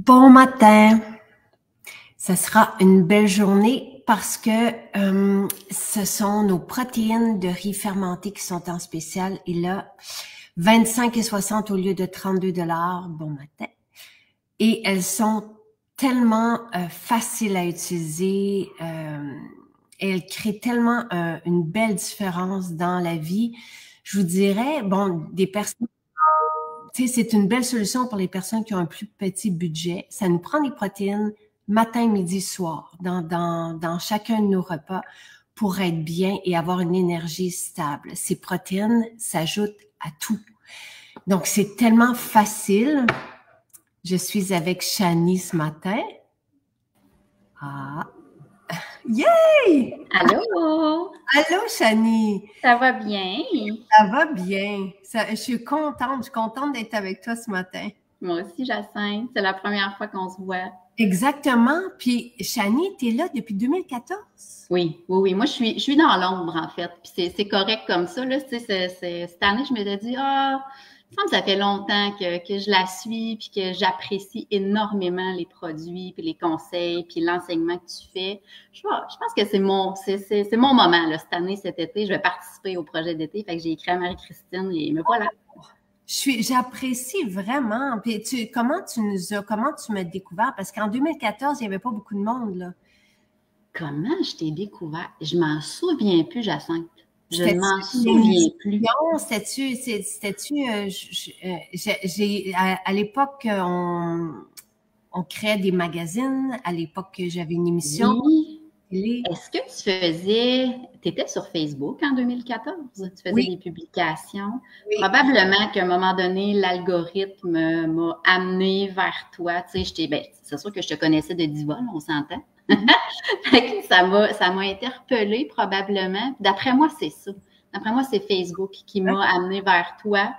Bon matin. Ça sera une belle journée parce que ce sont nos protéines de riz fermenté qui sont en spécial. Et là, 25,60 au lieu de 32 $. Bon matin. Et elles sont tellement faciles à utiliser. Et elles créent tellement une belle différence dans la vie. Je vous dirais, bon, des personnes, tu sais, c'est une belle solution pour les personnes qui ont un plus petit budget. Ça nous prend des protéines matin, midi, soir, dans chacun de nos repas pour être bien et avoir une énergie stable. Ces protéines s'ajoutent à tout. Donc, c'est tellement facile. Je suis avec Shani ce matin. Ah! Yay! Allô? Allô, Shani! Ça va bien? Ça va bien. Je suis contente d'être avec toi ce matin. Moi aussi, Jacinthe. C'est la première fois qu'on se voit. Exactement. Puis, Shani, tu es là depuis 2014? Oui. Moi, je suis dans l'ombre, en fait. Puis c'est correct comme ça, là. Tu sais, cette année, je m'étais dit, il me semble que ça fait longtemps que je la suis, puis que j'apprécie énormément les produits, puis les conseils, puis l'enseignement que tu fais. Je pense que c'est mon moment, là, cette année, cet été. Je vais participer au projet d'été. Fait que j'ai écrit à Marie-Christine et me voilà. J'apprécie vraiment. Puis comment tu m'as découvert? Parce qu'en 2014, il n'y avait pas beaucoup de monde, là. Comment je t'ai découvert? Je m'en souviens plus, Jacinthe. Je ne m'en souviens plus. Non, à l'époque, on créait des magazines. À l'époque, j'avais une émission. Oui. Est-ce que tu étais sur Facebook en 2014? Tu faisais des publications. Oui. Probablement qu'à un moment donné, l'algorithme m'a amené vers toi. Tu sais, c'est sûr que je te connaissais de Diva, on s'entend. Ça m'a interpellée probablement. D'après moi, c'est ça. D'après moi, c'est Facebook qui m'a amené vers toi.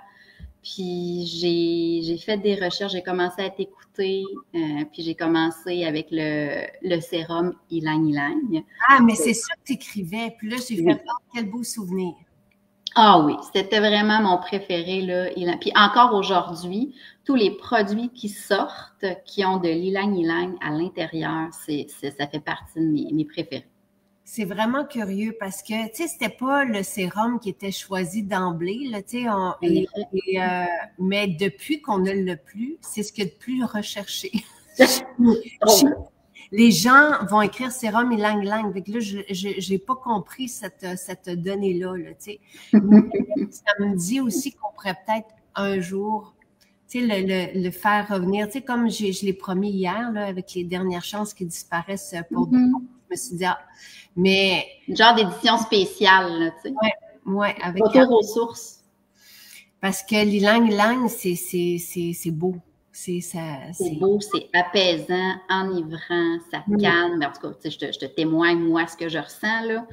Puis j'ai fait des recherches, j'ai commencé à t'écouter, puis j'ai commencé avec le sérum Ylang Ylang. Ah, mais c'est ça que tu écrivais. Puis là, j'ai fait quel beau souvenir. Ah oui, c'était vraiment mon préféré, là. Puis encore aujourd'hui, tous les produits qui sortent, qui ont de l'Ylang Ylang à l'intérieur, ça fait partie de mes préférés. C'est vraiment curieux parce que, tu sais, c'était pas le sérum qui était choisi d'emblée, là, tu sais, mais depuis qu'on ne l'a plus, c'est ce qu'il y a de plus recherché. Les gens vont écrire sérum Ylang Ylang. Fait que là, j'ai pas compris cette donnée-là, là, tu sais. Ça me dit aussi qu'on pourrait peut-être un jour, tu sais, le faire revenir. Tu sais, comme je l'ai promis hier, là, avec les dernières chances qui disparaissent pour je me suis dit, mais... Genre d'édition spéciale, là, tu sais. Ouais, avec... Retour aux sources. Parce que l'Ylang Ylang, c'est beau. C'est beau, c'est apaisant, enivrant, ça calme. En tout cas, tu sais, je te témoigne, moi, ce que je ressens, là.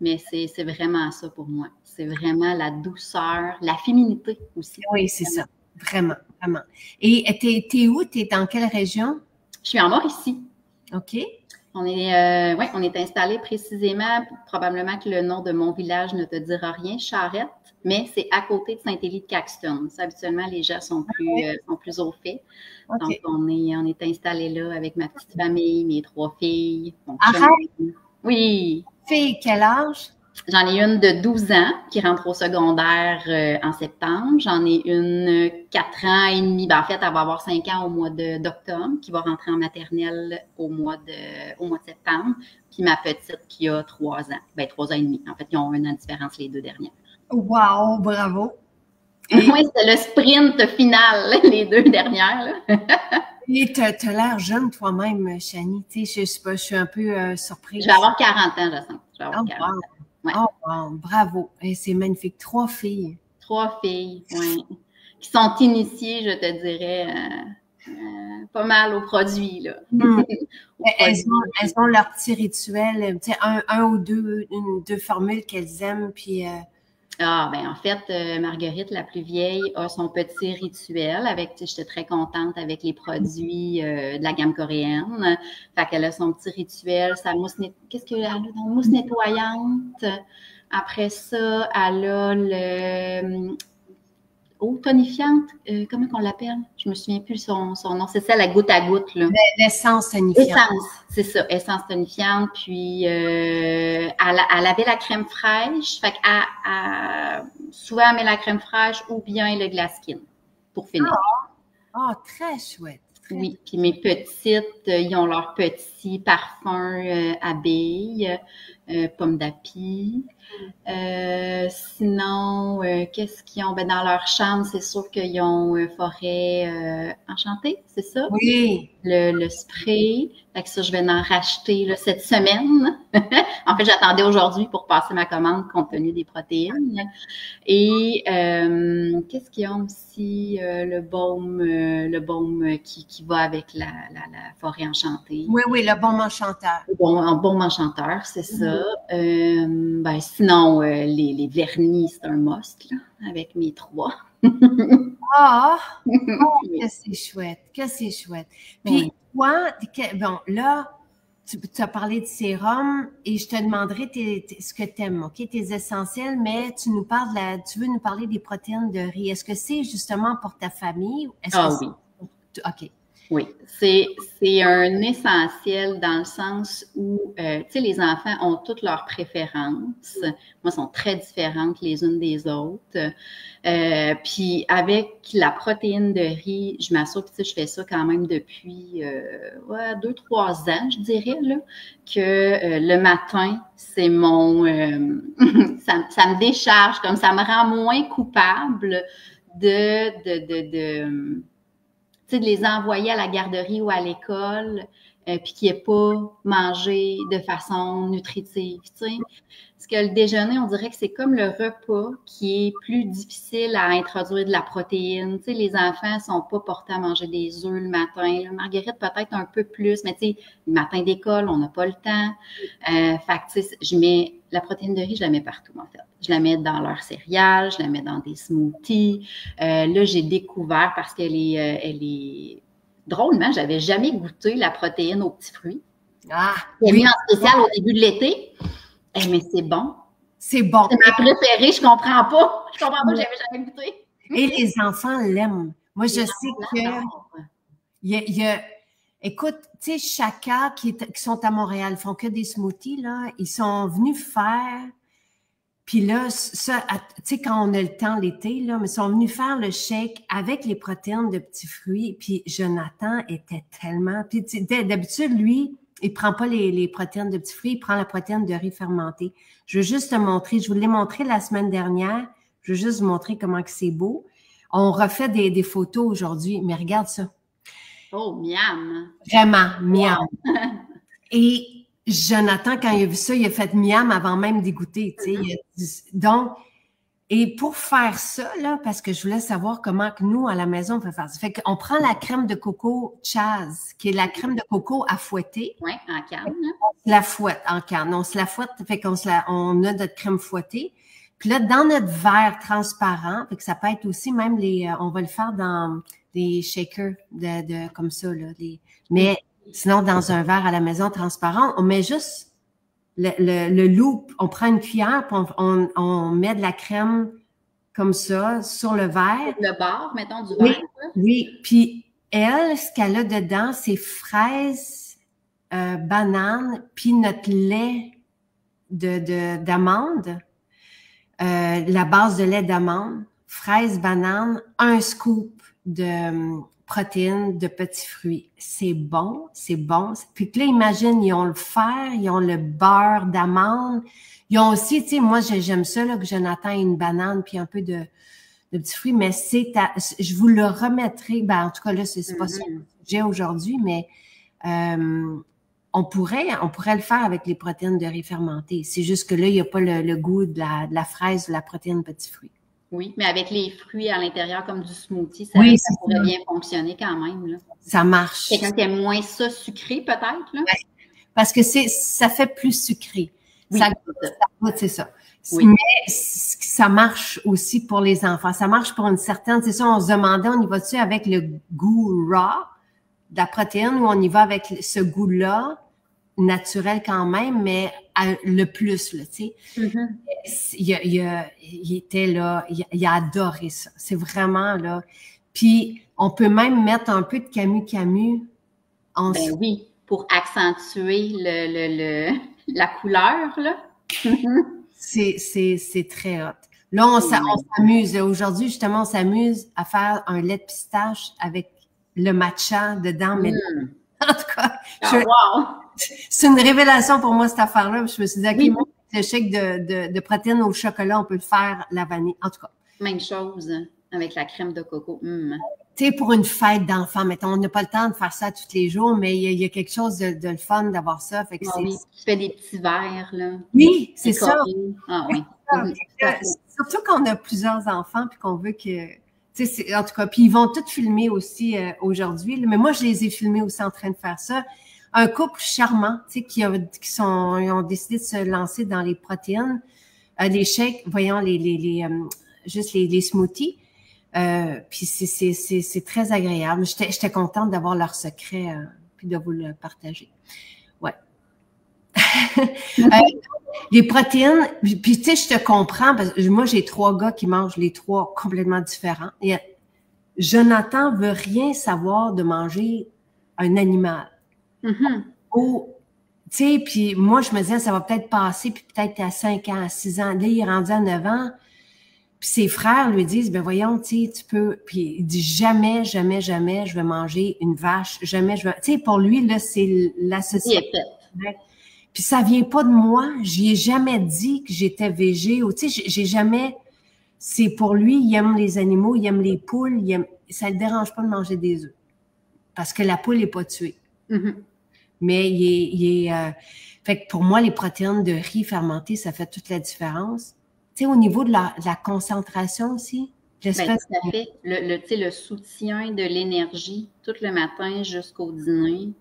Mais c'est vraiment ça pour moi. C'est vraiment la douceur, la féminité aussi. Oui, c'est ça. Vraiment, vraiment. Et t'es où? T'es dans quelle région? Je suis en Mauricie. OK. On est installé précisément, probablement que le nom de mon village ne te dira rien, Charette, mais c'est à côté de Saint-Élie-de-Caxton. Ça, habituellement, les gens sont plus au fait. Okay. Donc, on est installé là avec ma petite famille, mes 3 filles. Oui. Filles, quel âge? J'en ai une de 12 ans qui rentre au secondaire en septembre. J'en ai une 4 ans et demi. En fait, elle va avoir 5 ans au mois d'octobre, qui va rentrer en maternelle au mois de septembre. Puis ma petite qui a 3 ans. 3 ans et demi. En fait, ils ont 1 an de différence les 2 dernières. Wow, bravo! Oui, c'était le sprint final, les 2 dernières. Là. Et tu as l'air jeune toi-même, Shani. Tu sais, je sais pas, je suis un peu surprise. Je vais avoir 40 ans, je sens. Je vais avoir 40 ans. Ouais. Oh, wow, bravo. C'est magnifique. 3 filles. 3 filles, oui. Qui sont initiées, je te dirais, pas mal aux produits, là. Elles ont leur petit rituel, tu sais, un ou deux formules qu'elles aiment, puis... en fait, Marguerite, la plus vieille, a son petit rituel avec, j'étais très contente avec les produits de la gamme coréenne. Fait qu'elle a son petit rituel, sa mousse, qu'est-ce qu'elle a dans mousse nettoyante. Après ça, elle a eau tonifiante, comment on l'appelle? Je me souviens plus son nom. C'est ça, la goutte à goutte, là. L'essence tonifiante. Essence, c'est ça, essence tonifiante. Puis, elle avait la crème fraîche. Fait qu'elle, souvent, elle met la crème fraîche ou bien le glass skin pour finir. Ah, très chouette. Oui, puis mes petites, ils ont leur petit parfum abeille, pomme d'api. Sinon, qu'est-ce qu'ils ont? Ben, dans leur chambre, c'est sûr qu'ils ont forêt enchantée, c'est ça? Oui. Le spray. Fait que ça, je vais en racheter là, cette semaine. En fait, j'attendais aujourd'hui pour passer ma commande compte tenu des protéines. Et qu'est-ce qu'ils ont aussi? Le baume qui va avec la forêt enchantée. Oui, le baume enchanteur. Un baume enchanteur, c'est ça. Ben, sinon, les vernis, c'est un must, là, avec mes 3. Que c'est chouette, que c'est chouette. Puis, toi, bon, là, tu as parlé de sérum et je te demanderai ce que tu aimes, OK, tes essentiels, mais tu veux nous parler des protéines de riz. Est-ce que c'est justement pour ta famille? Oui. OK. Oui, c'est un essentiel dans le sens où, tu sais, les enfants ont toutes leurs préférences. Moi, sont très différentes les unes des autres. Puis avec la protéine de riz, je m'assure que je fais ça quand même depuis 2-3 ans, je dirais, là, que le matin, c'est mon... ça me décharge, comme ça me rend moins coupable de les envoyer à la garderie ou à l'école, puis qu'ils n'aient pas mangé de façon nutritive, tu sais. Parce que le déjeuner, on dirait que c'est comme le repas qui est plus difficile à introduire de la protéine. Tu sais, les enfants ne sont pas portés à manger des œufs le matin. Là, Marguerite, peut-être un peu plus, mais tu sais, le matin d'école, on n'a pas le temps. Fait que, tu sais, je mets la protéine de riz, je la mets partout, en fait. Je la mets dans leurs céréales, je la mets dans des smoothies. Là, j'ai découvert, parce qu'elle est... Drôlement, j'avais jamais goûté la protéine aux petits fruits. Elle est mise en spécial au début de l'été. Mais c'est bon. C'est bon. C'est ma préférée, je comprends pas. Je comprends pas, j'avais jamais goûté. Et les enfants l'aiment. Moi, je sais que il y a écoute, tu sais, chacun qui sont à Montréal, font que des smoothies, là, ils sont venus faire, puis là, ça, tu sais, quand on a le temps l'été, là, mais ils sont venus faire le shake avec les protéines de petits fruits, puis Jonathan était tellement, puis d'habitude, lui, il prend pas les protéines de petits fruits, il prend la protéine de riz fermenté. Je veux juste te montrer, je vous l'ai montré la semaine dernière, je veux juste vous montrer comment que c'est beau. On refait des photos aujourd'hui, mais regarde ça. Oh, miam! Vraiment, miam. Et Jonathan, quand il a vu ça, il a fait miam avant même d'y goûter, tu sais. Donc, et pour faire ça, là, parce que je voulais savoir comment que nous, à la maison, on peut faire ça. Fait qu'on prend la crème de coco Chaz, qui est la crème de coco à fouetter. Oui, en canne. On se la fouette en canne. On se la fouette, fait qu'on on a notre crème fouettée. Puis là, dans notre verre transparent, fait que ça peut être aussi même on va le faire dans des shakers comme ça, là. Mais sinon, dans un verre à la maison transparent, on met juste le loop, on prend une cuillère, puis on met de la crème comme ça sur le verre. Le bord, mettons, du verre. Oui, puis elle, ce qu'elle a dedans, c'est fraises, bananes, puis notre lait d'amande, la base de lait d'amande, fraises, bananes, un scoop de protéines de petits fruits. C'est bon, c'est bon. Puis là, imagine, ils ont le fer, ils ont le beurre d'amande. Ils ont aussi, tu sais, moi, j'aime ça, là, que Jonathan ait une banane puis un peu de petits fruits, mais je vous le remettrai. Ben, en tout cas, là, c'est pas ça que j'ai aujourd'hui, mais on pourrait le faire avec les protéines de riz fermenté. C'est juste que là, il n'y a pas le goût de la fraise ou de la protéine petits fruits. Oui, mais avec les fruits à l'intérieur comme du smoothie, ça pourrait bien fonctionner quand même, là. Ça marche. Quelqu'un qui aime moins ça sucré, peut-être, là? Ouais, parce que ça fait plus sucré. Oui, ça goûte, c'est ça. Oui. Mais ça marche aussi pour les enfants. Ça marche pour une certaine... C'est ça, on se demandait, on y va-tu avec le goût raw de la protéine ou on y va avec ce goût-là, naturel quand même, mais le plus, là, tu sais. Il était là, il a adoré ça. C'est vraiment, là. Puis, on peut même mettre un peu de Camus en Ben oui, pour accentuer la couleur, là. C'est très hot. Là, on s'amuse. Aujourd'hui, justement, on s'amuse à faire un lait de pistache avec le matcha dedans. Mais en tout cas, c'est une révélation pour moi, cette affaire-là. Je me suis dit, OK, moi, le shake de protéines au chocolat, on peut le faire la vanille. En tout cas. Même chose avec la crème de coco. Tu sais, pour une fête d'enfants, mettons, on n'a pas le temps de faire ça tous les jours, mais il y a quelque chose de le fun d'avoir ça. Fait que oui, tu fais des petits verres, là. Oui, c'est ça. Ah oui. Surtout quand on a plusieurs enfants puis qu'on veut que... En tout cas, puis ils vont tous filmer aussi aujourd'hui. Mais moi, je les ai filmés aussi en train de faire ça. Un couple charmant, tu sais, ils ont décidé de se lancer dans les protéines, les shakes, voyons, juste les smoothies. Puis c'est très agréable. J'étais contente d'avoir leur secret puis de vous le partager. Ouais. Les protéines, puis tu sais, je te comprends, parce que moi, j'ai 3 gars qui mangent les 3 complètement différents. Et Jonathan veut rien savoir de manger un animal. Ou, tu sais, puis moi, je me disais, ça va peut-être passer, puis peut-être à 5 ans, à 6 ans. Là, il est rendu à 9 ans. Puis ses frères lui disent, ben voyons, tu sais, tu peux... Puis il dit, jamais, jamais, jamais, je vais manger une vache. Jamais, je vais... Tu sais, pour lui, là, c'est l'association. Puis ça vient pas de moi. J'y ai jamais dit que j'étais végé. Ou tu sais, j'ai jamais... C'est pour lui, il aime les animaux, il aime les poules, ça le dérange pas de manger des œufs. Parce que la poule est pas tuée. Mais il est fait que pour moi, les protéines de riz fermenté, ça fait toute la différence. Tu sais, au niveau de la concentration aussi, j'espère que ça fait le soutien de l'énergie tout le matin jusqu'au dîner.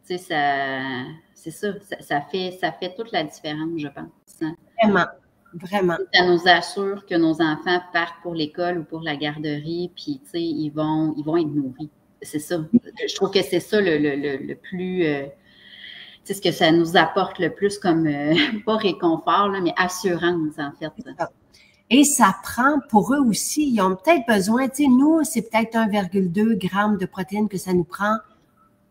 Tu sais, c'est ça, ça fait toute la différence, je pense. Vraiment, vraiment. Ça nous assure que nos enfants partent pour l'école ou pour la garderie, puis tu sais, ils vont être nourris. C'est ça. Je trouve que c'est ça le plus... c'est ce que ça nous apporte le plus comme, pas réconfort, là, mais assurance, en fait. Et ça prend, pour eux aussi, ils ont peut-être besoin, tu sais, nous, c'est peut-être 1,2 g de protéines que ça nous prend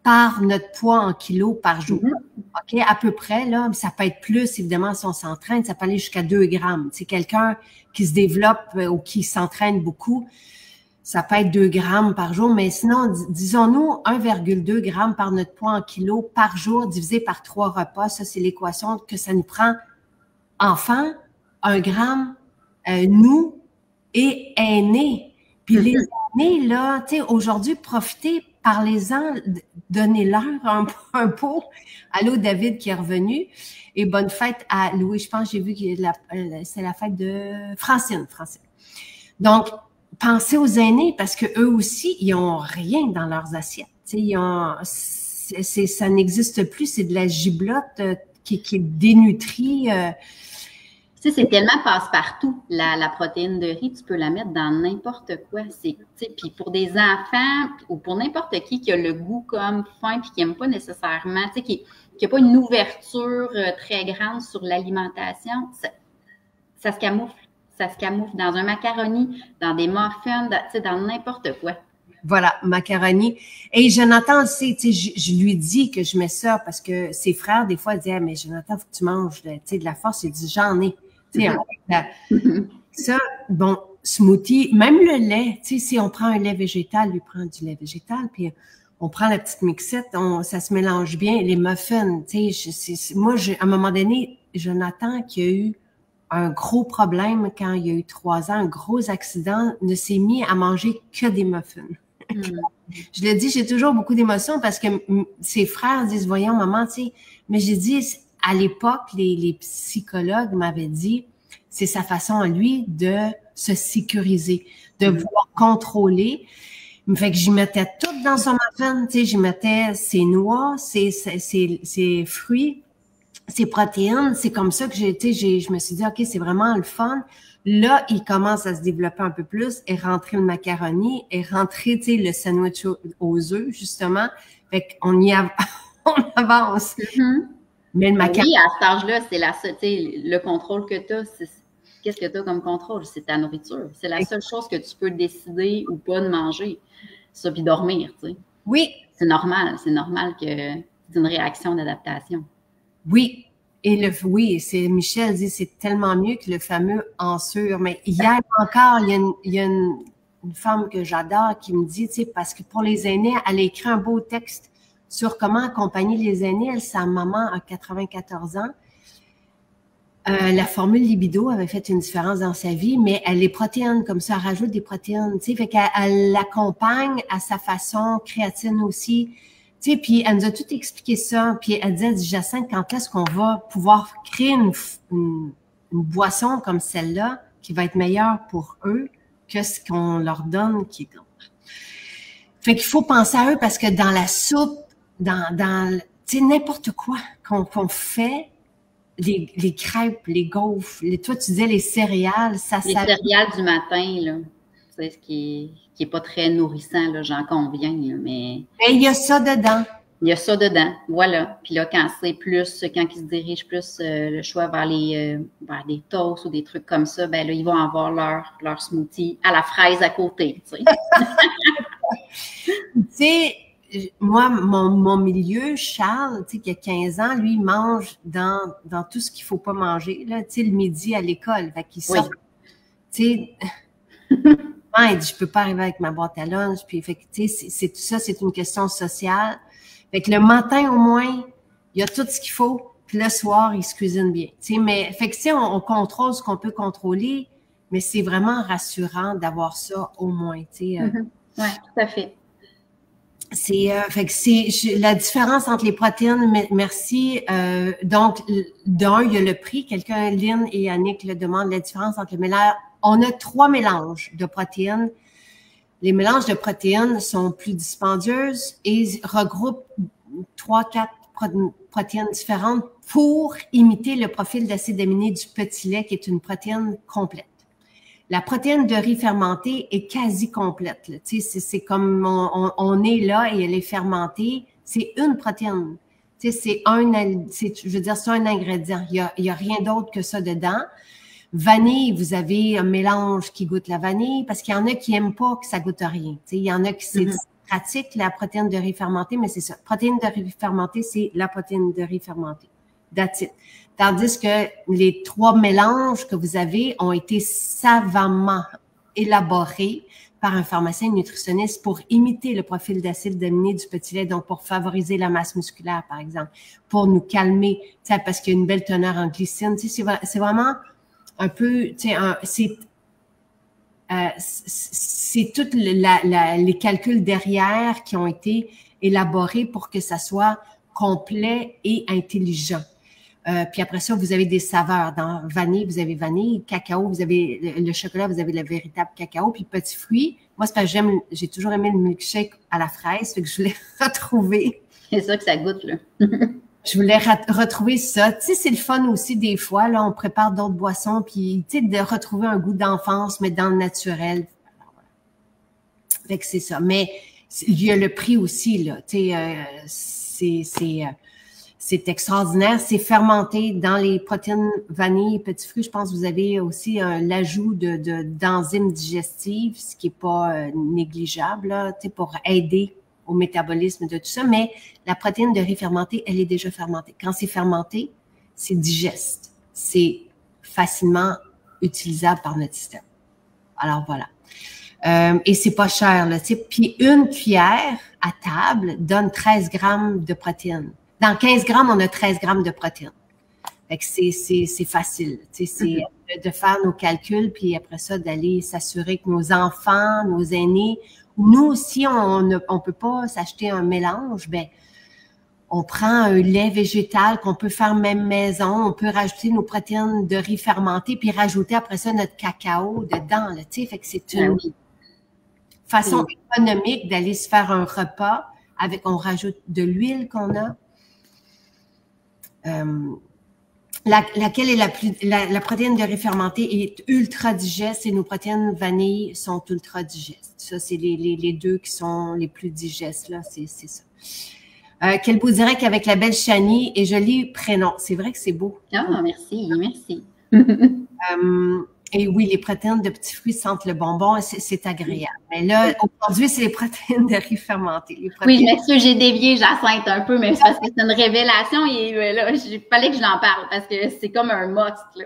par notre poids en kilos par jour. OK? À peu près, là, ça peut être plus, évidemment, si on s'entraîne, ça peut aller jusqu'à 2 grammes. C'est quelqu'un qui se développe ou qui s'entraîne beaucoup, ça peut être 2 grammes par jour, mais sinon, disons-nous 1,2 g par notre poids en kilos par jour divisé par 3 repas. Ça, c'est l'équation que ça nous prend. Enfants, 1 gramme, nous et aînés. Puis les aînés, là, tu sais, aujourd'hui, profitez, parlez-en, donnez-leur un pot. Allô, David qui est revenu. Et bonne fête à Louis. Je pense, j'ai vu que c'est la fête de Francine. Donc, pensez aux aînés parce que eux aussi, ils ont rien dans leurs assiettes. Tu sais, ça n'existe plus. C'est de la giblotte qui est dénutrie. Tu sais, c'est tellement passe-partout, la protéine de riz, tu peux la mettre dans n'importe quoi. Puis pour des enfants ou pour n'importe qui a le goût comme fin puis qui n'aime pas nécessairement, tu sais, qui n'a pas une ouverture très grande sur l'alimentation, ça se camoufle. Ça se camoufle dans un macaroni, dans des muffins, tu sais, dans n'importe quoi. Voilà, macaroni. Et Jonathan aussi, tu sais, je lui dis que je mets ça parce que ses frères, des fois, disent, mais Jonathan, faut que tu manges de la force. Il dit, j'en ai. Tu sais, ça, bon, smoothie, même le lait, tu sais, si on prend un lait végétal, lui prend du lait végétal, puis on prend la petite mixette, ça se mélange bien. Les muffins, tu sais, moi, à un moment donné, Jonathan, qui a eu un gros problème quand il y a eu 3 ans, un gros accident, ne s'est mis à manger que des muffins. Je le dis, j'ai toujours beaucoup d'émotions parce que ses frères disent, voyons, maman, tu sais, mais j'ai dit, à l'époque, les psychologues m'avaient dit, c'est sa façon à lui de se sécuriser, de vouloir contrôler. Fait que j'y mettais tout dans son muffin, tu sais, j'y mettais ses noix, ses fruits, ses protéines. C'est comme ça que je me suis dit, OK, c'est vraiment le fun. Là, il commence à se développer un peu plus et rentrer le macaroni et rentrer, tu sais, le sandwich aux œufs, justement. Fait qu'on on avance. Mais le macaron... Oui, à cet âge-là, c'est la seule, le contrôle que tu as, qu'est-ce que tu as comme contrôle? C'est ta nourriture. C'est la seule chose que tu peux décider ou pas de manger. Ça, puis dormir, tu sais. Oui. C'est normal que c'est une réaction d'adaptation. Oui. Et oui, c'est Michel dit, c'est tellement mieux que le fameux ensure. Mais hier encore, il y a une femme que j'adore qui me dit, tu sais, parce que pour les aînés, elle a écrit un beau texte sur comment accompagner les aînés. Elle, sa maman a 94 ans. La formule libido avait fait une différence dans sa vie, mais elle les protéines, comme ça, elle rajoute des protéines, tu sais, fait qu'elle l'accompagne à sa façon, créatine aussi, tu sais, puis elle nous a tout expliqué ça, puis elle disait, Jacinthe, quand est-ce qu'on va pouvoir créer une boisson comme celle-là qui va être meilleure pour eux que ce qu'on leur donne qui est comme... Fait qu'il faut penser à eux parce que dans la soupe, dans tu sais, n'importe quoi qu'on fait, les crêpes, les gaufres, toi tu disais les céréales, les céréales du matin, là, c'est ce qui est pas très nourrissant, là, j'en conviens, là, mais il y a ça dedans. Il y a ça dedans, voilà. Puis là, quand ils se dirigent plus le choix vers des toasts ou des trucs comme ça, ben là, ils vont avoir leur smoothie à la fraise à côté, tu sais. Tu sais, moi, mon milieu, Charles, tu sais, qui a 15 ans, lui, il mange dans tout ce qu'il faut pas manger, là, tu sais, le midi à l'école. Fait qu'il sort, tu sais, il dit, je peux pas arriver avec ma boîte à lunch, puis, fait que, tu sais, c'est tout ça, c'est une question sociale. Fait que le matin, au moins, il y a tout ce qu'il faut, puis le soir, il se cuisine bien, tu sais, mais, fait que, tu sais, on contrôle ce qu'on peut contrôler, mais c'est vraiment rassurant d'avoir ça au moins, tu sais. Oui, tout à fait. Fait que c'est la différence entre les protéines. Merci. Donc, d'un, il y a le prix. Quelqu'un, Lynn et Annick le demandent, la différence entre le mélange. On a 3 mélanges de protéines. Les mélanges de protéines sont plus dispendieuses et regroupent 3-4 protéines différentes pour imiter le profil d'acide aminé du petit lait, qui est une protéine complète. La protéine de riz fermentée est quasi complète. Tu sais, c'est comme on est là et elle est fermentée. C'est une protéine. Tu sais, je veux dire, c'est un ingrédient. Il y a rien d'autre que ça dedans. Vanille, vous avez un mélange qui goûte la vanille parce qu'il y en a qui aiment pas que ça goûte rien. Tu sais, il y en a qui c'est pratique la protéine de riz fermentée, mais c'est ça. Protéine de riz fermentée, c'est la protéine de riz fermentée. That's it. Tandis que les 3 mélanges que vous avez ont été savamment élaborés par un pharmacien nutritionniste pour imiter le profil d'acide aminé du petit lait, donc pour favoriser la masse musculaire, par exemple, pour nous calmer, parce qu'il y a une belle teneur en glycine. C'est vraiment un peu, c'est tous les calculs derrière qui ont été élaborés pour que ça soit complet et intelligent. Puis après ça, vous avez des saveurs. Dans vanille, vous avez vanille. Cacao, vous avez le chocolat, vous avez le véritable cacao. Puis petits fruits. Moi, c'est parce que j'ai toujours aimé le milkshake à la fraise, fait que je voulais retrouver. C'est ça que ça goûte, là. Je voulais retrouver ça. Tu sais, c'est le fun aussi des fois. Là, on prépare d'autres boissons, puis tu sais, de retrouver un goût d'enfance, mais dans le naturel. Fait que c'est ça. Mais il y a le prix aussi, là. Tu sais, c'est extraordinaire. C'est fermenté dans les protéines vanille et petits fruits. Je pense que vous avez aussi l'ajout d'enzymes digestives, ce qui est pas négligeable, là, tu sais, pour aider au métabolisme de tout ça. Mais la protéine de riz fermentée, elle est déjà fermentée. Quand c'est fermenté, c'est digeste. C'est facilement utilisable par notre système. Alors voilà. Et c'est pas cher, là, tu sais. Puis une cuillère à table donne 13 grammes de protéines. Dans 15 grammes, on a 13 grammes de protéines. Fait que c'est facile. Tu sais, c'est de faire nos calculs, puis après ça, d'aller s'assurer que nos enfants, nos aînés, nous aussi, on peut pas s'acheter un mélange, ben, on prend un lait végétal qu'on peut faire même maison, on peut rajouter nos protéines de riz fermenté, puis rajouter après ça notre cacao dedans, là, tu sais. Fait que c'est une façon économique d'aller se faire un repas avec, on rajoute de l'huile qu'on a. Laquelle est la protéine de riz fermenté est ultra digeste et nos protéines vanille sont ultra digestes. Ça, c'est les deux qui sont les plus digestes, là, c'est ça. Quel beau direct avec la belle Chani et joli prénom. C'est vrai que c'est beau. Ah, merci, merci. Et oui, les protéines de petits fruits sentent le bonbon, c'est agréable. Mais là, aujourd'hui, c'est les protéines de riz fermenté. Oui, je m'excuse, j'ai dévié, Jacinthe, un peu, mais c'est parce que c'est une révélation et là, il fallait que je l'en parle parce que c'est comme un must, là.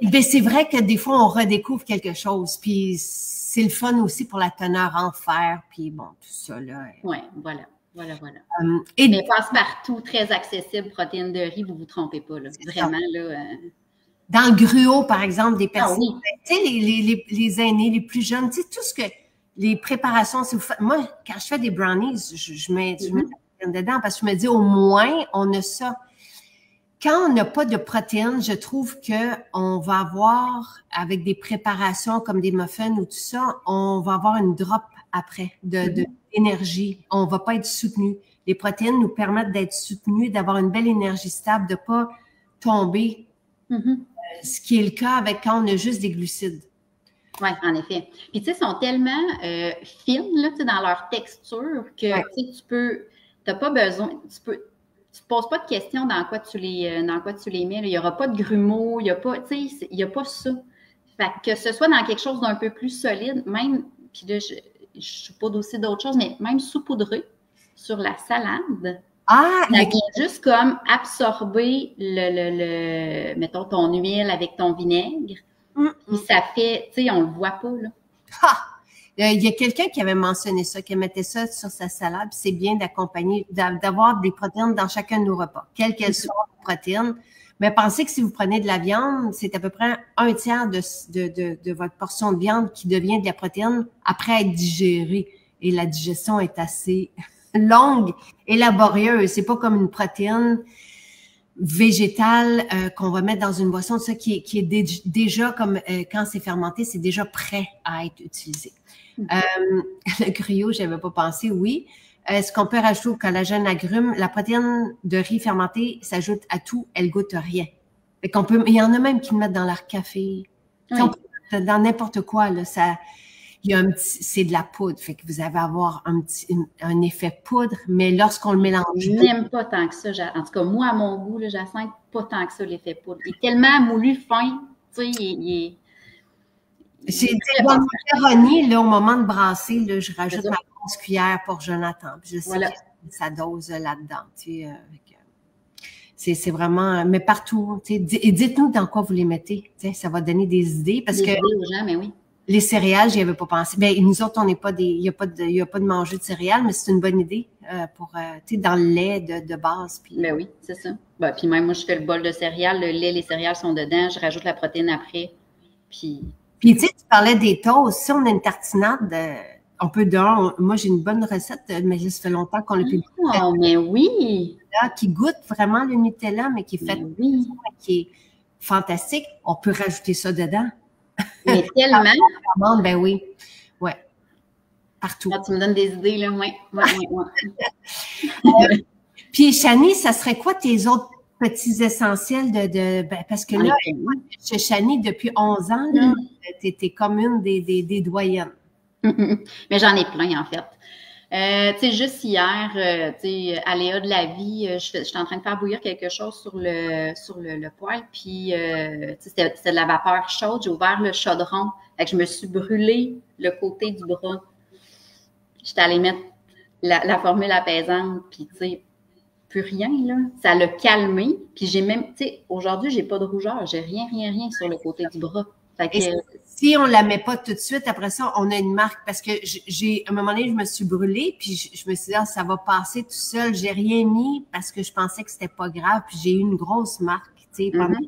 Ben, c'est vrai que des fois, on redécouvre quelque chose, puis c'est le fun aussi pour la teneur en fer, puis bon, tout ça, là. Oui, voilà. Mais passe-partout, très accessible, protéines de riz, vous ne vous trompez pas, là. Vraiment, là. Dans le gruau, par exemple, des personnes, tu sais, les aînés, les plus jeunes, tu sais, tout ce que, les préparations, si vous faites, moi, quand je fais des brownies, je mets la protéine dedans parce que je me dis, au moins, on a ça. Quand on n'a pas de protéines, je trouve que on va avoir, avec des préparations comme des muffins ou tout ça, on va avoir une drop après d'énergie. On va pas être soutenu. Les protéines nous permettent d'être soutenus, d'avoir une belle énergie stable, de pas tomber. Ce qui est le cas avec quand on a juste des glucides. Oui, en effet. Puis, tu sais, ils sont tellement fines, là, tu sais, dans leur texture que, tu sais, t'as pas besoin, tu te poses pas de questions dans quoi tu les mets. Là. Il n'y aura pas de grumeaux, il n'y a pas, tu sais, il n'y a pas ça. Fait que ce soit dans quelque chose d'un peu plus solide, même, puis là, je suis pas aussi d'autres choses, mais même saupoudré sur la salade. Ça vient juste comme absorber mettons, ton huile avec ton vinaigre. Puis ça fait, tu sais, on le voit pas, là. Il y a quelqu'un qui avait mentionné ça, qui mettait ça sur sa salade. C'est bien d'accompagner, d'avoir des protéines dans chacun de nos repas, quelles qu'elles soient les protéines. Mais pensez que si vous prenez de la viande, c'est à peu près 1/3 de votre portion de viande qui devient de la protéine après être digérée. Et la digestion est assez longue et laborieuse. C'est pas comme une protéine végétale qu'on va mettre dans une boisson, ça qui est déjà comme quand c'est fermenté, c'est déjà prêt à être utilisé. Le griot, j'avais pas pensé, oui. Est-ce qu'on peut rajouter au collagène agrumes? La protéine de riz fermenté s'ajoute à tout, elle goûte rien. Fait qu'on peut, il y en a même qui le mettent dans leur café. On peut, dans n'importe quoi, là, ça, il y a c'est de la poudre. Fait que vous allez avoir un effet poudre, mais lorsqu'on le mélange. Je n'aime pas tant que ça. En tout cas, moi, à mon goût, Jacinthe, pas tant que ça, l'effet poudre. Il est tellement moulu, fin, tu sais, J'ai dit, dans le macaroni, là, au moment de brasser, là, je rajoute ma grosse cuillère pour Jonathan. Puis je sais que sa dose là-dedans. Tu sais, c'est vraiment, mais partout. Tu sais, et dites-nous dans quoi vous les mettez. Tu sais, ça va donner des idées parce que idées aux gens, mais oui. Les céréales, j'y avais pas pensé. Ben nous autres, on n'est pas il y a pas de manger de céréales, mais c'est une bonne idée pour, tu sais, dans le lait de base. Puis, ben oui, c'est ça. Ben, puis même moi, je fais le bol de céréales, le lait, les céréales sont dedans, je rajoute la protéine après. Puis tu sais, tu parlais des toasts. Si on a une tartinade, on peut moi, j'ai une bonne recette, mais ça fait longtemps qu'on l'a publiée. Oh, mais oui! Qui goûte vraiment le Nutella, mais qui est fait, qui est fantastique. On peut rajouter ça dedans. Mais tellement! Ben oui. Ouais. Partout. Ah, tu me donnes des idées, là. Ouais. Puis, Chani, ça serait quoi tes autres petits essentiels parce que là, chez Chani, depuis 11 ans, là, t'es comme une des doyennes. Mais j'en ai plein, en fait. Tu sais, juste hier, tu sais, aléa de la vie, je suis en train de faire bouillir quelque chose sur le poêle, puis c'était de la vapeur chaude. J'ai ouvert le chaudron, fait que je me suis brûlé le côté du bras. J'étais allée mettre la formule apaisante, puis tu sais, plus rien, là. Ça l'a calmé, puis j'ai même, tu sais, aujourd'hui, j'ai pas de rougeur, j'ai rien sur le côté du bras. Fait que, si on la met pas tout de suite, après ça, on a une marque parce que à un moment donné, je me suis brûlée, puis je me suis dit, ça va passer tout seul. J'ai rien mis parce que je pensais que c'était pas grave, puis j'ai eu une grosse marque, tu sais, pendant.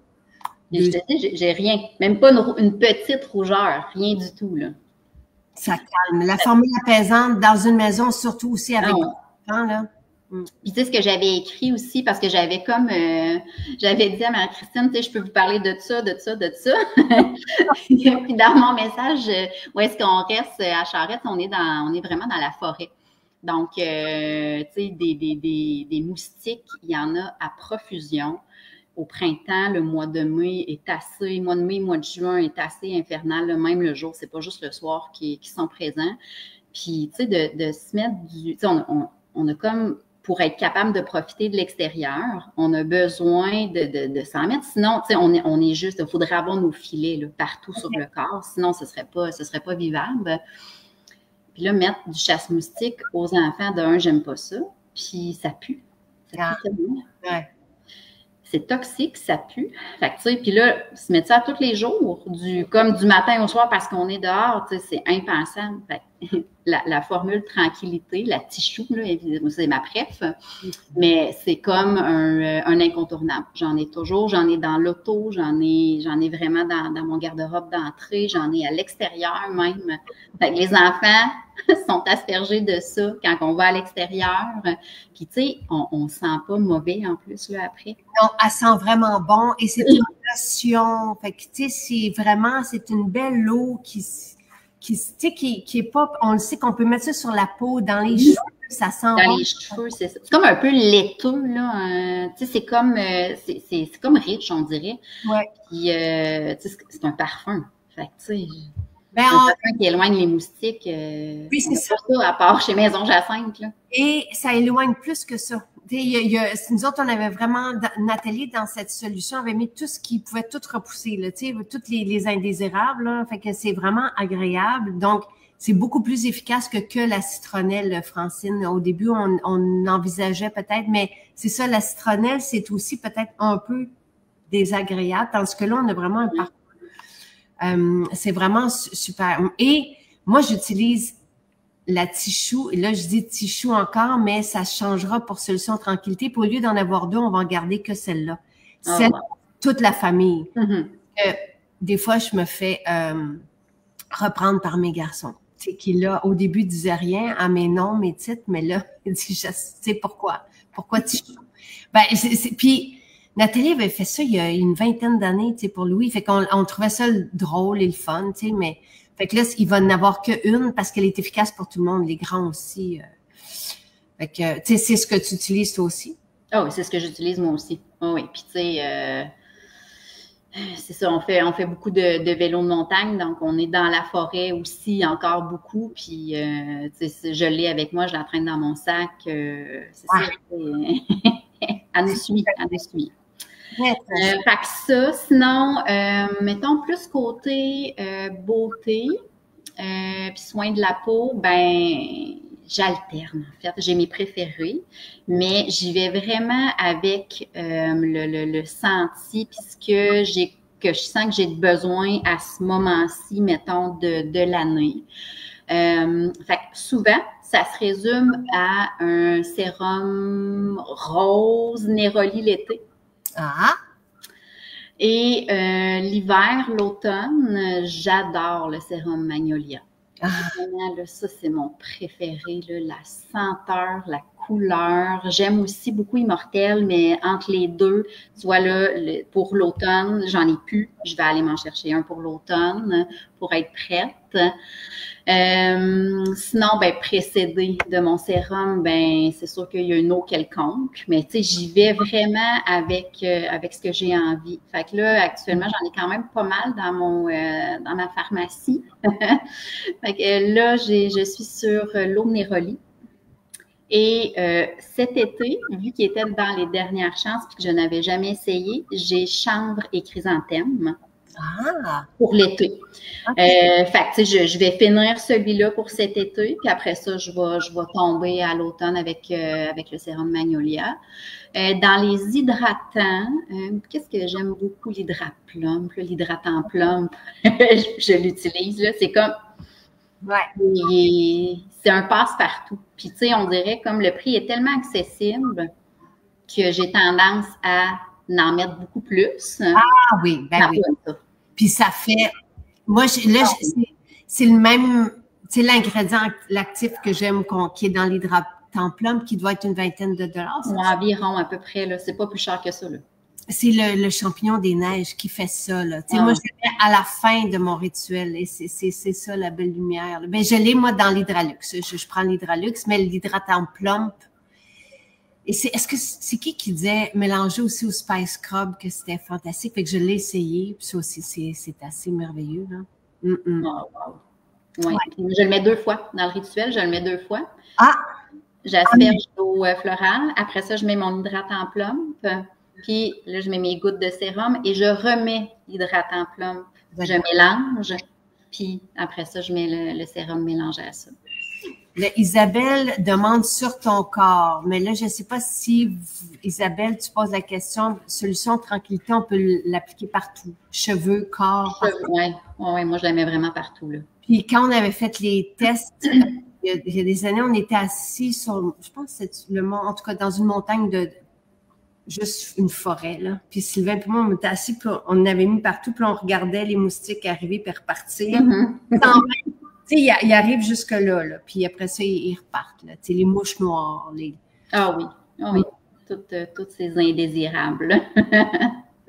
Je te dis, j'ai rien, même pas une petite rougeur, rien du tout, là. Ça calme. La formule apaisante dans une maison, surtout aussi avec les enfants, là. Puis tu sais ce que j'avais écrit aussi, parce que j'avais comme j'avais dit à Marie-Christine, tu sais, je peux vous parler de ça. Puis dans mon message, où est-ce qu'on reste à Charette, on est vraiment dans la forêt. Donc, tu sais, des moustiques, il y en a à profusion. Au printemps, le mois de mai est assez, mois de mai, mois de juin est assez infernal, là, même le jour, c'est pas juste le soir qui sont présents. Puis, tu sais, de se mettre tu sais, on a comme pour être capable de profiter de l'extérieur, on a besoin de s'en mettre. Sinon, tu sais, on est juste, il faudrait avoir nos filets là, partout sur le corps. Sinon, ce serait pas vivable. Puis là, mettre du chasse-moustique aux enfants, d'un, j'aime pas ça. Puis ça pue. Ça pue tellement. Ouais. C'est toxique, ça pue. Fait que, tu sais, puis là, se mettre ça tous les jours, comme du matin au soir parce qu'on est dehors, tu sais, c'est impensable. Fait que, la formule tranquillité, la tichou, là, c'est ma préf, mais c'est comme un incontournable. J'en ai toujours, j'en ai dans l'auto, j'en ai vraiment dans mon garde-robe d'entrée, j'en ai à l'extérieur même. Fait que les enfants sont aspergés de ça quand on va à l'extérieur. Puis, tu sais, on sent pas mauvais en plus, là, après. Non, elle sent vraiment bon et c'est une lotion. Fait que, tu sais, c'est une belle eau qui est pas, on le sait qu'on peut mettre ça sur la peau, dans les cheveux, ça sent bon. Dans les cheveux, c'est ça. C'est comme un peu laiteux, là. Tu sais, c'est comme riche, on dirait. Ouais. Puis, tu sais, c'est un parfum. Fait que, tu sais, un parfum qui éloigne les moustiques. Oui, c'est ça. Pas ça, à part chez Maison Jacinthe, là. Et ça éloigne plus que ça. Nous autres, on avait vraiment, Nathalie, dans cette solution, avait mis tout ce qui pouvait tout repousser, là, toutes les indésirables, là, fait que c'est vraiment agréable. Donc, c'est beaucoup plus efficace que la citronnelle, Francine. Au début, on envisageait peut-être, mais c'est ça, la citronnelle, c'est aussi peut-être un peu désagréable, tandis que là, on a vraiment un parfum. C'est vraiment super. Et moi, j'utilise la tichou, et là je dis tichou encore, mais ça changera pour solution tranquillité. Puis au lieu d'en avoir deux, on va en garder que celle-là. Celle pour toute la famille. Des fois, je me fais reprendre par mes garçons. Tu sais, qui là, au début, disaient rien à mes noms, mes titres, mais là, il dit, tu sais pourquoi? Pourquoi tichou? Puis Nathalie avait fait ça il y a une vingtaine d'années, tu sais, pour Louis. Fait qu'on trouvait ça drôle et le fun, tu sais, mais fait que là, il va n'avoir qu'une parce qu'elle est efficace pour tout le monde, les grands aussi. Fait que, tu sais, c'est ce que tu utilises toi aussi? Ah oui, c'est ce que j'utilise moi aussi. Oh oui, puis tu sais, c'est ça, on fait beaucoup de vélo de montagne, donc on est dans la forêt aussi encore beaucoup, puis tu sais, je l'ai avec moi, je la traîne dans mon sac. C'est ça, elle nous suit. Fait que ça, sinon, mettons plus côté beauté, puis soin de la peau, ben j'alterne en fait. J'ai mes préférés, mais j'y vais vraiment avec le senti, puis ce que je sens que j'ai besoin à ce moment-ci, mettons, de l'année. Fait que souvent, ça se résume à un sérum rose Neroli l'été. Ah! Et l'hiver, l'automne, j'adore le sérum Magnolia. Vraiment, là, ça, c'est mon préféré, là, la senteur, la couleur. J'aime aussi beaucoup Immortel, mais entre les deux, tu vois, là, pour l'automne, j'en ai plus. Je vais aller m'en chercher un pour l'automne pour être prête. Sinon, ben, précédé de mon sérum, ben, c'est sûr qu'il y a une eau quelconque, mais tu sais, j'y vais vraiment avec ce que j'ai envie. Fait que là, actuellement, j'en ai quand même pas mal dans ma pharmacie. Fait que là, je suis sur l'eau Neroli. Et cet été, vu qu'il était dans les dernières chances et que je n'avais jamais essayé, j'ai chanvre et chrysanthème. Pour l'été. Fait que, tu sais, je vais finir celui-là pour cet été, puis après ça, je vais tomber à l'automne avec le sérum Magnolia. Dans les hydratants, qu'est-ce que j'aime beaucoup? L'hydraplump, l'hydratant plump, je l'utilise, là. C'est comme... Ouais. C'est un passe-partout. Puis, tu sais, on dirait comme le prix est tellement accessible que j'ai tendance à en mettre beaucoup plus. Ah oui, ben oui. Puis ça fait... Moi, c'est le même... C'est l'ingrédient l'actif que j'aime qui est dans l'hydratant plump qui doit être une vingtaine de dollars. Environ, à peu près. Là. C'est pas plus cher que ça. Là. C'est le champignon des neiges qui fait ça. Là. Moi, je le mets à la fin de mon rituel et c'est ça, la belle lumière. Là. Ben, je l'ai, moi, dans l'Hydralux. Je prends l'Hydralux, mais l'hydratant plump... Et est-ce que c'est qui disait mélanger aussi au Spice Scrub que c'était fantastique? Fait que je l'ai essayé, puis ça aussi, c'est assez merveilleux, là. Oh, wow. Ouais. Je le mets 2 fois. Dans le rituel, je le mets 2 fois. Ah! J'asperge l'eau florale. Après ça, je mets mon hydratant plump. Puis là, je mets mes gouttes de sérum et je remets l'hydratant plump. Je mélange. Puis après ça, je mets le sérum mélangé à ça. Là, Isabelle demande sur ton corps, mais là, je ne sais pas si, Isabelle, tu poses la question, solution de tranquillité, on peut l'appliquer partout. Cheveux, corps. Oui, moi, je la mets vraiment partout, là. Puis quand on avait fait les tests, il y a des années, on était assis sur, je pense que c'est le mont, en tout cas dans une montagne de juste une forêt, là. Puis Sylvain et moi, on était assis, puis on avait mis partout, puis on regardait les moustiques arriver puis repartir. Tu sais, ils arrivent jusque-là, là, puis après ça, ils repartent, là. Tu sais, les mouches noires, les... Ah oui, toutes ces indésirables.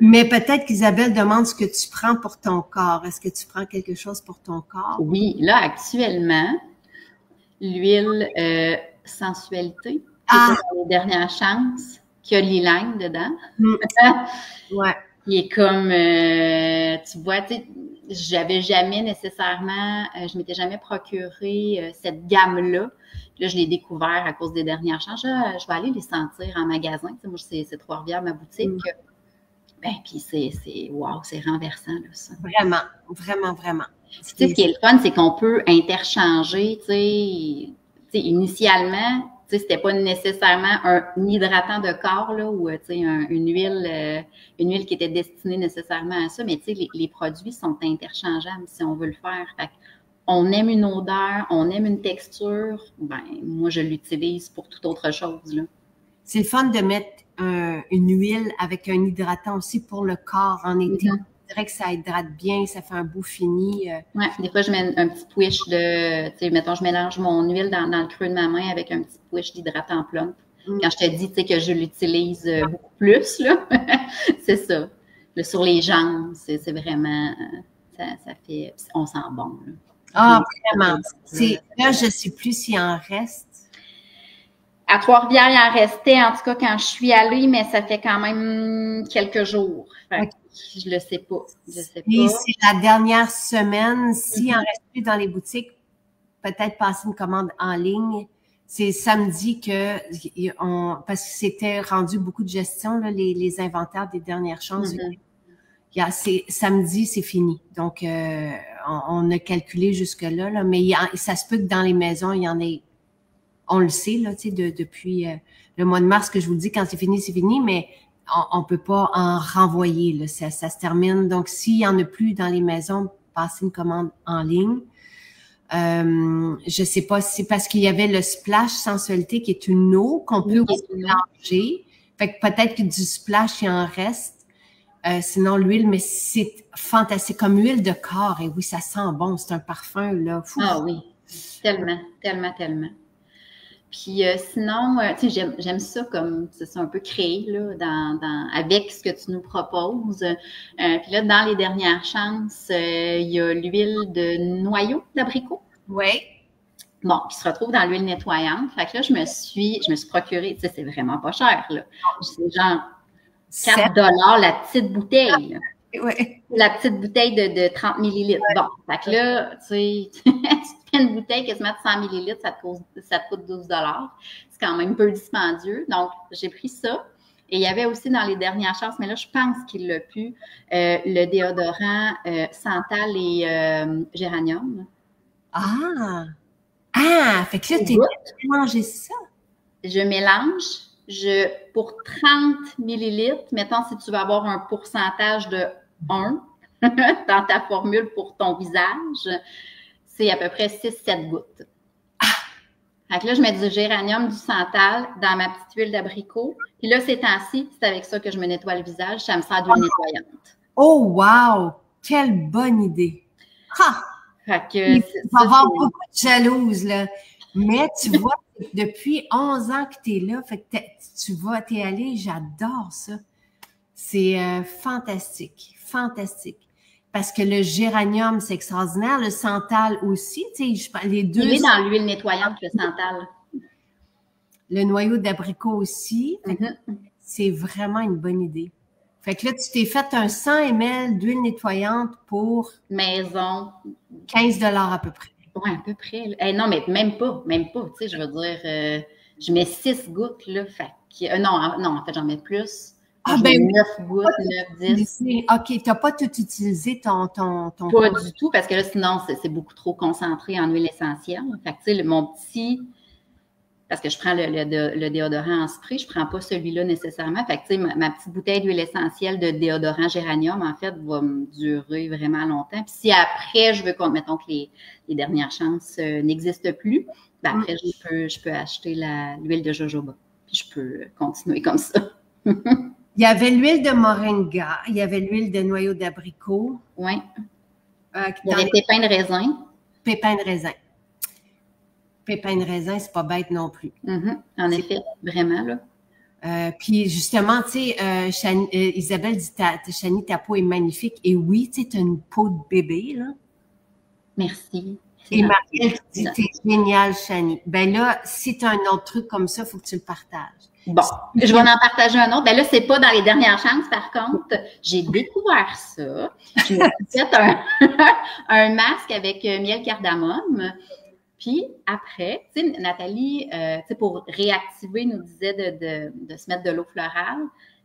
Mais peut-être qu'Isabelle demande ce que tu prends pour ton corps. Est-ce que tu prends quelque chose pour ton corps? Oui, là, actuellement, l'huile sensualité, les dernières chances, qui a l'e-line dedans. Ouais. Qui est comme, tu vois, tu sais, j'avais jamais nécessairement, je m'étais jamais procuré cette gamme-là. Là, je l'ai découvert à cause des dernières chances. Je vais aller les sentir en magasin. Tu sais, moi, c'est Trois-Rivières, ma boutique. Ben, puis wow, c'est renversant, là, ça. Vraiment, vraiment, vraiment. Tu sais, ce qui est le fun, c'est qu'on peut interchanger, tu sais, initialement, tu sais, c'était pas nécessairement un hydratant de corps, là, ou, tu sais, une huile qui était destinée nécessairement à ça, mais tu sais, les produits sont interchangeables si on veut le faire. Fait on aime une odeur, on aime une texture, ben, moi, je l'utilise pour toute autre chose, là. C'est le fun de mettre une huile avec un hydratant aussi pour le corps en été. Je dirais que ça hydrate bien, ça fait un beau fini. Ouais, des fois, je mets un petit push de, tu sais, mettons, je mélange mon huile dans le creux de ma main avec un petit push d'hydratant plump. Quand je te dis, tu sais, que je l'utilise beaucoup plus, là, c'est ça. Là, sur les jambes, c'est vraiment, ça fait, on sent bon, là. Ah, vraiment. Là, je ne sais plus s'il en reste. À Trois-Rivières, il en restait, en tout cas, quand je suis allée, mais ça fait quand même quelques jours. Fait je le sais pas. C'est la dernière semaine. S'il en reste plus dans les boutiques, peut-être passer une commande en ligne. C'est samedi parce que c'était rendu beaucoup de gestion, là, les inventaires des dernières chances. Samedi, c'est fini. Donc, on a calculé jusque-là, là, mais ça se peut que dans les maisons, il y en ait. On le sait, là, tu sais, depuis le mois de mars que je vous dis, quand c'est fini, mais on peut pas en renvoyer, là, ça se termine. Donc, s'il y en a plus dans les maisons, passez une commande en ligne. Je sais pas si c'est parce qu'il y avait le splash sensualité qui est une eau qu'on peut aussi mélanger. Fait que peut-être que du splash, il en reste. Sinon, l'huile, mais c'est fantastique. Comme huile de corps, et oui, ça sent bon. C'est un parfum, là. Fou. Ah oui, tellement, tellement, tellement. Puis sinon, tu sais, j'aime ça comme c'est un peu créé là, avec ce que tu nous proposes. Puis là, dans les dernières chances, il y a l'huile de noyau d'abricot. Oui. Bon, qui se retrouve dans l'huile nettoyante. Fait que là, je me suis procuré, tu sais, c'est vraiment pas cher, là. C'est genre 4 $ la petite bouteille. Là. Oui. La petite bouteille de 30 millilitres. Bon, fait que là, tu sais, tu fais une bouteille qui se met de 100 millilitres, ça te coûte 12 $. C'est quand même peu dispendieux. Donc, j'ai pris ça. Et il y avait aussi dans les dernières chances, mais là, je pense qu'il l'a pu, le déodorant santal et géranium. Ah! Fait que là, tu as mélangé ça. Je mélange. Pour 30 millilitres, mettons, si tu veux avoir un pourcentage de 1 dans ta formule pour ton visage, c'est à peu près 6-7 gouttes. Fait que là, je mets du géranium, du santal dans ma petite huile d'abricot. Puis là, ces temps-ci, c'est avec ça que je me nettoie le visage. Ça me sert d'huile nettoyante. Oh, wow! Quelle bonne idée! Fait que tu vas avoir beaucoup de jalouse, là. Mais tu vois, depuis 11 ans que tu es là, fait que t'es allé, j'adore ça. C'est fantastique, fantastique. Parce que le géranium, c'est extraordinaire, le santal aussi, tu sais, les deux. Il est dans l'huile nettoyante, le santal. Le noyau d'abricot aussi. C'est vraiment une bonne idée. Fait que là, tu t'es fait un 100 ml d'huile nettoyante pour... Maison. 15 $ à peu près. Oui, à peu près. Non, mais même pas, tu sais, je veux dire, Je mets 6 gouttes, là. Fait que, non, en fait, j'en mets plus. Ah, Je ben, mets 9 gouttes, 9, 10. OK, tu n'as pas tout utilisé ton Pas du tout, parce que là, sinon, c'est beaucoup trop concentré en huile essentielle. Fait que, tu sais, mon petit... Parce que je prends le déodorant en spray, je ne prends pas celui-là nécessairement. Fait que, tu sais, ma petite bouteille d'huile essentielle de déodorant géranium, en fait, va me durer vraiment longtemps. Puis si après, je veux qu'on, mettons que les dernières chances n'existent plus, ben après, je peux acheter l'huile de jojoba. Puis je peux continuer comme ça. Il y avait l'huile de moringa, il y avait l'huile de noyau d'abricot. Oui. Il y avait pépins de raisin. Pépins de raisin. Pépins de raisin, c'est pas bête non plus. En effet, vraiment, là. Puis justement, tu sais, Isabelle dit, Chani, ta peau est magnifique. Et oui, tu sais, tu as une peau de bébé, là. Merci. Et Marielle dit, t'es géniale, Chani. Ben là, si tu as un autre truc comme ça, il faut que tu le partages. Bon, je vais en partager un autre. Ben là, c'est pas dans les dernières chances, par contre. J'ai découvert ça. Je me suis fait un masque avec miel cardamome. Puis après, tu sais, Nathalie, tu sais, pour réactiver, nous disait de se mettre de l'eau florale.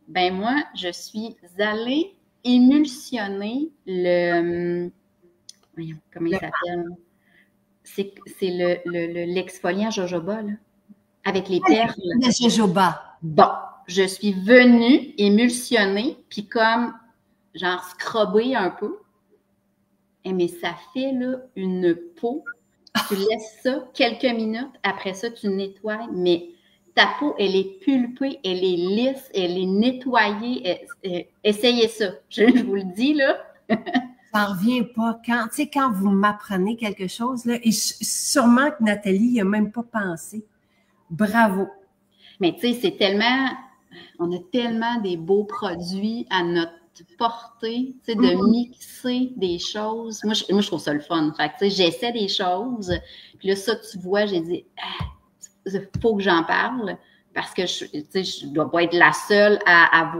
Ben moi, je suis allée émulsionner comment il s'appelle? C'est l'exfoliant jojoba, là, avec les perles. Le jojoba. Bon, je suis venue émulsionner, puis comme, genre, scrubber un peu. Mais ça fait, là, une peau. Tu laisses ça quelques minutes, après ça, tu nettoies, mais ta peau, elle est pulpée, elle est lisse, elle est nettoyée. Essayez ça, je vous le dis, là. Ça n'en revient pas. Tu sais, quand vous m'apprenez quelque chose, là, et sûrement que Nathalie n'a même pas pensé. Bravo. Mais tu sais, c'est tellement... On a tellement des beaux produits à notre portée, tu sais, de mixer des choses. Moi, je trouve ça le fun. Fait que, tu sais, j'essaie des choses. Puis là, ça, tu vois, j'ai dit, il faut que j'en parle parce que, tu sais, je ne dois pas être la seule à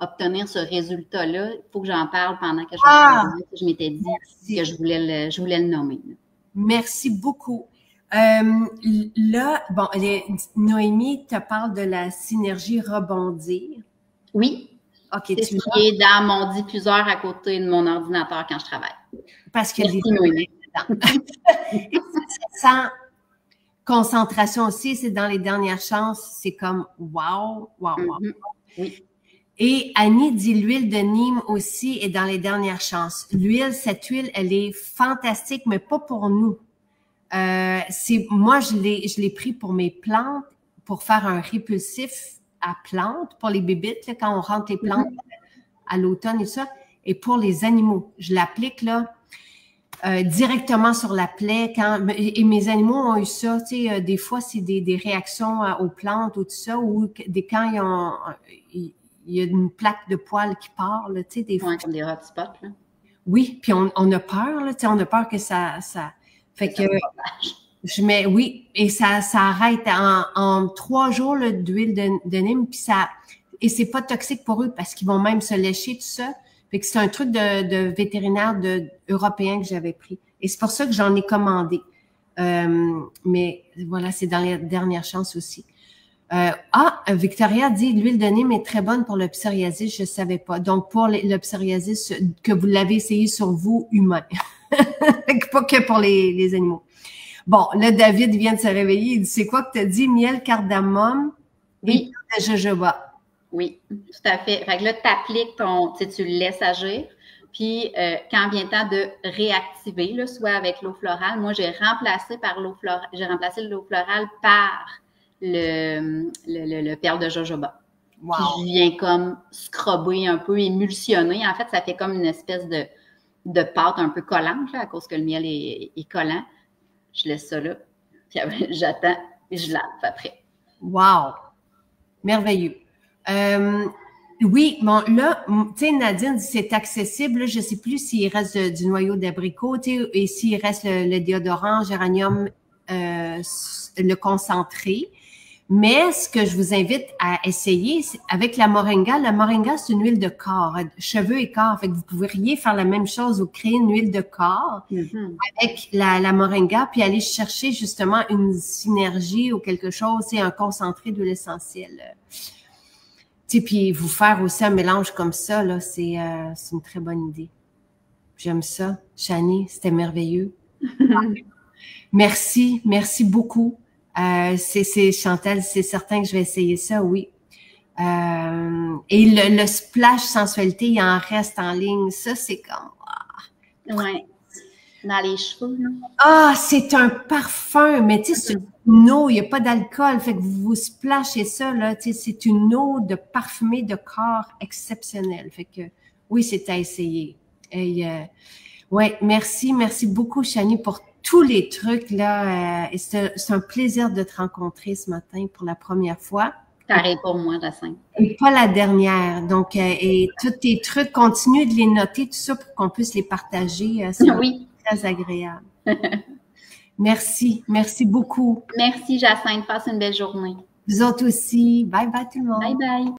obtenir ce résultat-là. Il faut que j'en parle pendant que je m'étais dit que je voulais le nommer. Merci beaucoup. Là, bon, Noémie te parle de la synergie rebondir. Oui. Okay, c'est ce qui est dans mon diffuseur à côté de mon ordinateur quand je travaille. Parce que sans concentration aussi, c'est dans les dernières chances, c'est comme wow. Oui. Et Annie dit l'huile de Nîmes aussi est dans les dernières chances. Cette huile, elle est fantastique, mais pas pour nous. Moi, je l'ai pris pour mes plantes, pour faire un répulsif à plantes, pour les bébites, là, quand on rentre les plantes à l'automne et ça, et pour les animaux. Je l'applique là directement sur la plaie. Et mes animaux ont eu ça, tu sais, des fois, c'est des réactions aux plantes ou tout ça, ou quand il y a une plaque de poils qui part, là, tu sais, des fois. Comme des hotspots, là. Oui, puis on a peur, là, tu sais, on a peur que ça fait que oui, et ça arrête en 3 jours d'huile de Nîmes, puis et c'est pas toxique pour eux parce qu'ils vont même se lécher tout ça. Fait que c'est un truc de vétérinaire européen que j'avais pris. Et c'est pour ça que j'en ai commandé. Mais voilà, c'est dans les dernières chances aussi. Victoria dit l'huile de Nîmes est très bonne pour le psoriasis, je savais pas. Donc pour le psoriasis, que vous l'avez essayé sur vous, humains. Pas que pour les animaux. Bon, là, David vient de se réveiller. Il dit, c'est quoi que tu as dit? Miel, cardamome et de jojoba. Oui, tout à fait. Fait que là, tu appliques tu le laisses agir. Puis, quand vient le temps de réactiver, là, soit avec l'eau florale, moi, j'ai remplacé l'eau florale par le perle de jojoba. Wow. Puis, je viens comme scrubber un peu, émulsionner. En fait, ça fait comme une espèce de pâte un peu collante, là, à cause que le miel est collant. Je laisse ça là, puis après, j'attends et je lave après. Wow! Merveilleux. Oui, bon, là, tu sais, Nadine dit c'est accessible. Là, je ne sais plus s'il reste du noyau d'abricot, tu sais, et s'il reste le déodorant, géranium, le concentré. Mais ce que je vous invite à essayer, c'est avec la moringa, c'est une huile de corps, cheveux et corps. Fait que vous pourriez faire la même chose, vous créer une huile de corps avec la moringa, puis aller chercher justement une synergie ou quelque chose, c'est un concentré d'huile essentielle. Puis vous faire aussi un mélange comme ça, là, c'est une très bonne idée. J'aime ça. Shani, c'était merveilleux. Merci beaucoup. C'est Chantal, c'est certain que je vais essayer ça, oui. Et le splash sensualité, il en reste en ligne. Ça, c'est comme... Ouais. Dans les cheveux, là. Ah, c'est un parfum, mais tu sais, c'est une eau, il n'y a pas d'alcool, fait que vous splashez ça, là, tu sais, c'est une eau de parfumée de corps exceptionnelle. Fait que, oui, c'est à essayer. Et, ouais, merci beaucoup, Shani, pour tous les trucs, là. Et c'est un plaisir de te rencontrer ce matin pour la première fois. Pareil pour moi, Jacinthe. Et pas la dernière. Donc, et tous tes trucs, continue de les noter, tout ça, pour qu'on puisse les partager. Oui. Très agréable. Merci beaucoup. Merci, Jacinthe. Passe une belle journée. Vous autres aussi. Bye bye tout le monde. Bye bye.